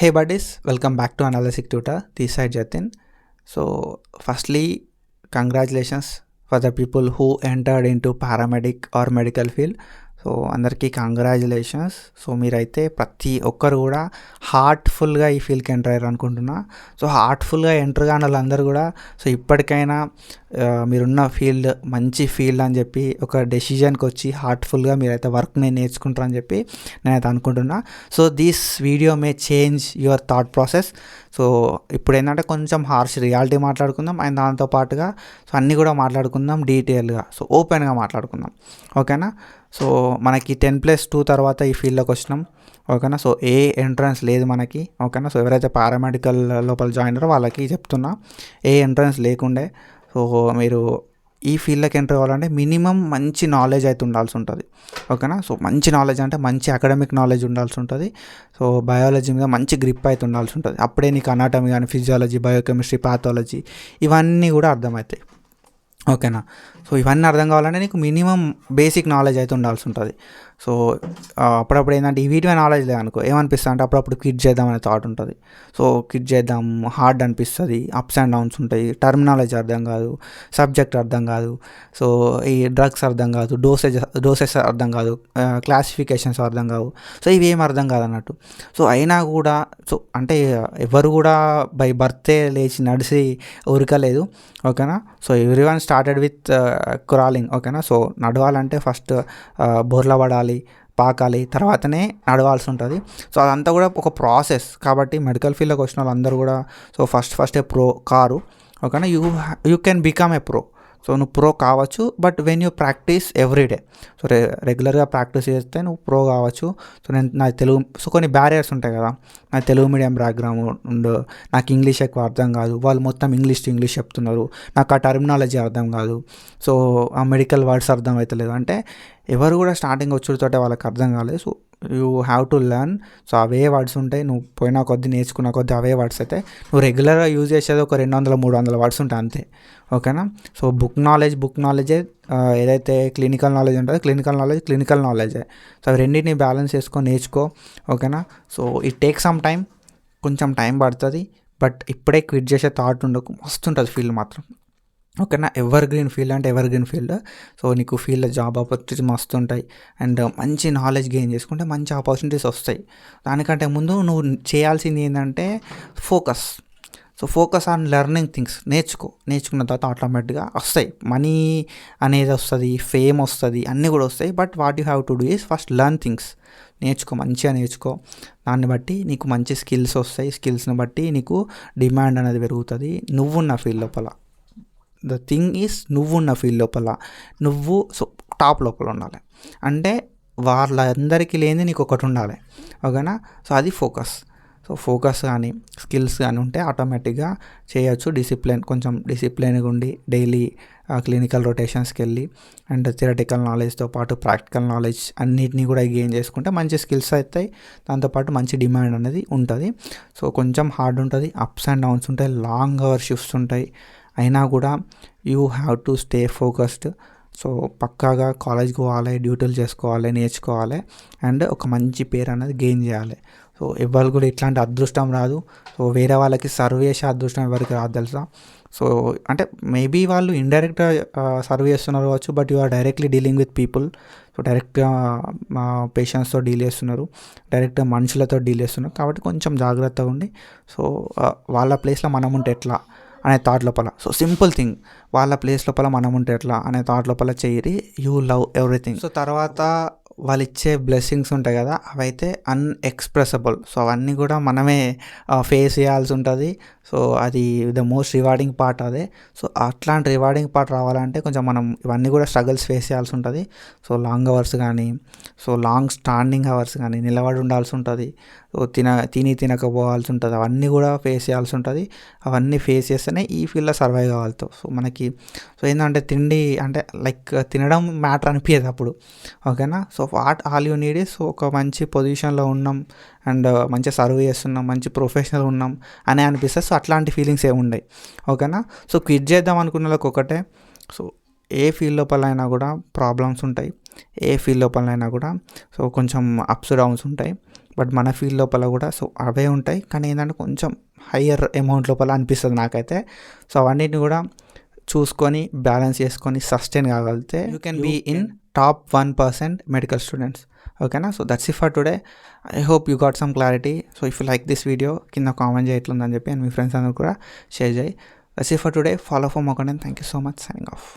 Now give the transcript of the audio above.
Hey buddies, welcome back to Analytic Tutor. This side Jatin. So, firstly, congratulations for the people who entered into paramedic or medical field. So అందరికీ congratulations. So మీరైతే ప్రతి ఒక్కరు కూడా హార్ట్ఫుల్గా ఈ ఫీల్డ్కి enter అయ్యారు అనుకుంటున్నా. సో హార్ట్ఫుల్గా ఎంటర్ కాని వాళ్ళందరూ కూడా సో ఇప్పటికైనా మీరున్న ఫీల్డ్ మంచి ఫీల్డ్ అని చెప్పి ఒక డెసిషన్కి వచ్చి హార్ట్ఫుల్గా మీరైతే వర్క్ని నేర్చుకుంటారని చెప్పి నేనైతే అనుకుంటున్నా. So this video May change your thought process. So ఇప్పుడు ఏంటంటే కొంచెం హార్ష్ రియాలిటీ మాట్లాడుకుందాం అండ్ దాంతోపాటుగా సో అన్నీ కూడా మాట్లాడుకుందాం డీటెయిల్గా, సో ఓపెన్గా మాట్లాడుకుందాం, ఓకేనా. సో మనకి 10+2 తర్వాత ఈ ఫీల్డ్లోకి వచ్చినాం, ఓకేనా. సో ఏ ఎంట్రన్స్ లేదు మనకి, ఓకేనా. సో ఎవరైతే పారామెడికల్ లోపల జాయిన్ అయ్యారో వాళ్ళకి చెప్తున్నా, ఏ ఎంట్రన్స్ లేకుండే. సో మీరు ఈ ఫీల్డ్లోకి ఎంటర్ అవ్వాలంటే మినిమం మంచి నాలెడ్జ్ అయితే ఉండాల్సి ఉంటుంది, ఓకేనా. సో మంచి నాలెడ్జ్ అంటే మంచి అకాడమిక్ నాలెడ్జ్ ఉండాల్సి ఉంటుంది. సో బయాలజీ మీద మంచి గ్రిప్ అయితే ఉండాల్సి ఉంటుంది. అప్పుడే నీకు అనాటమీ కానీ ఫిజియాలజీ, బయోకెమిస్ట్రీ, పాథాలజీ ఇవన్నీ కూడా అర్థమవుతాయి, ఓకేనా. సో ఇవన్నీ అర్థం కావాలంటే నీకు మినిమం బేసిక్ నాలెడ్జ్ అయితే ఉండాల్సి ఉంటుంది. సో అప్పుడప్పుడు ఏంటంటే ఈ వీటిలో నాలెడ్జ్ లేదనుకో ఏమనిపిస్తుంది అంటే అప్పుడప్పుడు క్విట్ చేద్దామనే థాట్ ఉంటుంది. సో క్విట్ చేద్దాం హార్డ్ అనిపిస్తుంది, అప్స్ అండ్ డౌన్స్ ఉంటాయి, టర్మినాలజీ అర్థం కాదు, సబ్జెక్ట్ అర్థం కాదు, సో ఈ డ్రగ్స్ అర్థం కాదు, డోసెస్ అర్థం కాదు, క్లాసిఫికేషన్స్ అర్థం కావు. సో ఇవి ఏం అర్థం కాదు అన్నట్టు. సో అయినా కూడా సో అంటే ఎవరు కూడా బై బర్తే లేచి నడిచి ఉరకలేదు, ఓకేనా. So every one started with crawling, ఓకేనా. సో నడవాలంటే ఫస్ట్ బోర్లా పడాలి, పాకాలి, తర్వాతనే నడవాల్సి ఉంటుంది. సో అదంతా కూడా ఒక ప్రాసెస్. కాబట్టి మెడికల్ ఫీల్డ్లోకి వచ్చిన వాళ్ళందరూ కూడా సో ఫస్ట్ ఏ ప్రో కారు, ఓకేనా. You can become a pro. So నువ్వు ప్రో కావచ్చు, but when you practice everyday. So రెగ్యులర్గా ప్రాక్టీస్ చేస్తే నువ్వు ప్రో కావచ్చు. సో నాకు తెలుగు సో కొన్ని బ్యారియర్స్ ఉంటాయి కదా, నాకు తెలుగు మీడియం బ్యాక్గ్రౌండ్, నాకు ఇంగ్లీష్ ఎక్కువ అర్థం కాదు, వాళ్ళు మొత్తం ఇంగ్లీష్ చెప్తున్నారు, నాకు ఆ టర్మినాలజీ అర్థం కాదు, సో ఆ మెడికల్ వర్డ్స్ అర్థం అవుతలేదు అంటే ఎవరు కూడా స్టార్టింగ్ వచ్చుడితోటే వాళ్ళకి అర్థం కాలేదు. So you have to learn. So away words ఉంటాయి, నువ్వు పోయిన కొద్దీ నేర్చుకున్న కొద్దీ అవే వర్డ్స్ అయితే నువ్వు రెగ్యులర్గా యూజ్ చేసేది ఒక 200-300 వర్డ్స్ ఉంటాయి అంతే, ఓకేనా. సో బుక్ నాలెడ్జే ఏదైతే క్లినికల్ నాలెడ్జ్ ఉంటుందో క్లినికల్ నాలెడ్జే. సో అవి రెండింటిని బ్యాలెన్స్ చేసుకొని నేర్చుకో, ఓకేనా. So it take some time, కొంచెం టైం పడుతుంది, బట్ ఇప్పుడే క్విట్ చేసే థాట్ ఉండకు, మస్తు ఉంటుంది ఫీల్డ్ మాత్రం, ఓకేనా. Ever green field. సో నీకు ఫీల్డ్లో జాబ్ ఆపర్చునిటీస్ మస్తు ఉంటాయి అండ్ మంచి నాలెడ్జ్ గెయిన్ చేసుకుంటే మంచి ఆపర్చునిటీస్ వస్తాయి. దానికంటే ముందు నువ్వు చేయాల్సింది ఏంటంటే focus. So focus on learning things. నేర్చుకున్న తర్వాత ఆటోమేటిక్గా వస్తాయి, మనీ అనేది వస్తుంది, ఫేమ్ వస్తుంది, అన్నీ కూడా వస్తాయి. But what you have to do is first learn things. మంచిగా నేర్చుకో. దాన్ని బట్టి నీకు మంచి స్కిల్స్ వస్తాయి. స్కిల్స్ని బట్టి నీకు డిమాండ్ అనేది పెరుగుతుంది. నువ్వున్న ఫీల్డ్ లోపల ద థింగ్ ఈస్ నువ్వున్న ఫీల్డ్ లోపల నువ్వు సో టాప్ లోపల ఉండాలి. అంటే వాళ్ళందరికీ లేని నీకు ఒకటి ఉండాలి, ఓకేనా. సో అది ఫోకస్. సో ఫోకస్ కానీ స్కిల్స్ కానీ ఉంటే ఆటోమేటిక్గా చేయొచ్చు. కొంచెం డిసిప్లిన్గా ఉండి డైలీ క్లినికల్ రొటేషన్స్కి వెళ్ళి అండ్ థియరటికల్ నాలెడ్జ్తో పాటు ప్రాక్టికల్ నాలెడ్జ్ అన్నిటినీ కూడా గెయిన్ చేసుకుంటే మంచి స్కిల్స్ అవుతాయి. దాంతోపాటు మంచి డిమాండ్ అనేది ఉంటుంది. సో కొంచెం హార్డ్ ఉంటుంది, అప్స్ అండ్ డౌన్స్ ఉంటాయి, లాంగ్ అవర్ షిఫ్ట్స్ ఉంటాయి. అయినా కూడా you have to stay focused. So పక్కాగా కాలేజ్కి పోవాలి, డ్యూటీలు చేసుకోవాలి, నేర్చుకోవాలి అండ్ ఒక మంచి పేరు అనేది గెయిన్ చేయాలి. సో ఎవరు కూడా ఇట్లాంటి అదృష్టం రాదు. సో వేరే వాళ్ళకి సర్వ్ చేసే అదృష్టం ఎవరికి రాదు తెలుసా. సో అంటే మేబీ వాళ్ళు ఇండైరెక్ట్గా సర్వ్ చేస్తున్నారు కావచ్చు, but you are directly dealing with people. So డైరెక్ట్గా పేషెంట్స్తో డీల్ చేస్తున్నారు, డైరెక్ట్గా మనుషులతో డీల్ చేస్తున్నారు. కాబట్టి కొంచెం జాగ్రత్తగా ఉండి సో వాళ్ళ ప్లేస్లో మనం ఉంటే ఎట్లా అనే థాట్ లోపల, సో సింపుల్ థింగ్, వాళ్ళ ప్లేస్ లోపల మనం ఉంటే ఎట్లా అనే థాట్ లోపల చేయరి. You love everything. సో తర్వాత వాళ్ళు ఇచ్చే బ్లెస్సింగ్స్ ఉంటాయి కదా, అవైతే అన్ఎక్స్ప్రెసబుల్. సో అవన్నీ కూడా మనమే ఫేస్ చేయాల్సి ఉంటుంది. సో అది ద మోస్ట్ రివార్డింగ్ పార్ట్ అదే. సో అట్లాంటి రివార్డింగ్ పార్ట్ రావాలంటే కొంచెం మనం ఇవన్నీ కూడా స్ట్రగుల్స్ ఫేస్ చేయాల్సి ఉంటుంది. సో లాంగ్ అవర్స్ కానీ, సో లాంగ్ స్టాండింగ్ అవర్స్ కానీ, నిలబడి ఉండాల్సి ఉంటుంది. సో తినకపోవాల్సి ఉంటుంది. అవన్నీ కూడా ఫేస్ చేయాల్సి ఉంటుంది. అవన్నీ ఫేస్ చేస్తేనే ఈ ఫీల్డ్లో సర్వైవ్ కావాలతో. సో మనకి సో ఏంటంటే తిండి అంటే లైక్ తినడం మ్యాటర్ అనిపించదు అప్పుడు, ఓకేనా. So what all you need is ఒక మంచి పొజిషన్లో ఉన్నాం అండ్ మంచిగా సర్వ్ చేస్తున్నాం, మంచి ప్రొఫెషనల్ ఉన్నాం అని అనిపిస్తుంది. సో అట్లాంటి ఫీలింగ్స్ ఏముండయి, ఓకేనా. సో క్విట్ చేద్దాం అనుకున్న వాళ్ళకి ఒకటే, సో ఏ ఫీల్డ్ లోపలైనా కూడా ప్రాబ్లమ్స్ ఉంటాయి, ఏ ఫీల్డ్ లోపలైనా కూడా సో కొంచెం అప్స్ డౌన్స్ ఉంటాయి. బట్ మన ఫీల్డ్ లోపల కూడా సో అవే ఉంటాయి, కానీ ఏంటంటే కొంచెం హయ్యర్ అమౌంట్ లోపల అనిపిస్తుంది నాకైతే. సో అవన్నిటిని కూడా చూసుకొని బ్యాలెన్స్ చేసుకొని సస్టైన్ కాగలిగితే you can be in top 1% medical students. ఓకేనా? So that's it for today. I hope you got some clarity. So if you like this video కింద కామెంట్ చేయట్లేదని చెప్పి అండ్ మీ ఫ్రెండ్స్ అందరూ కూడా షేర్ చేయి. That's it for today. Follow for మోకండన్. Thank you so much. Signing of.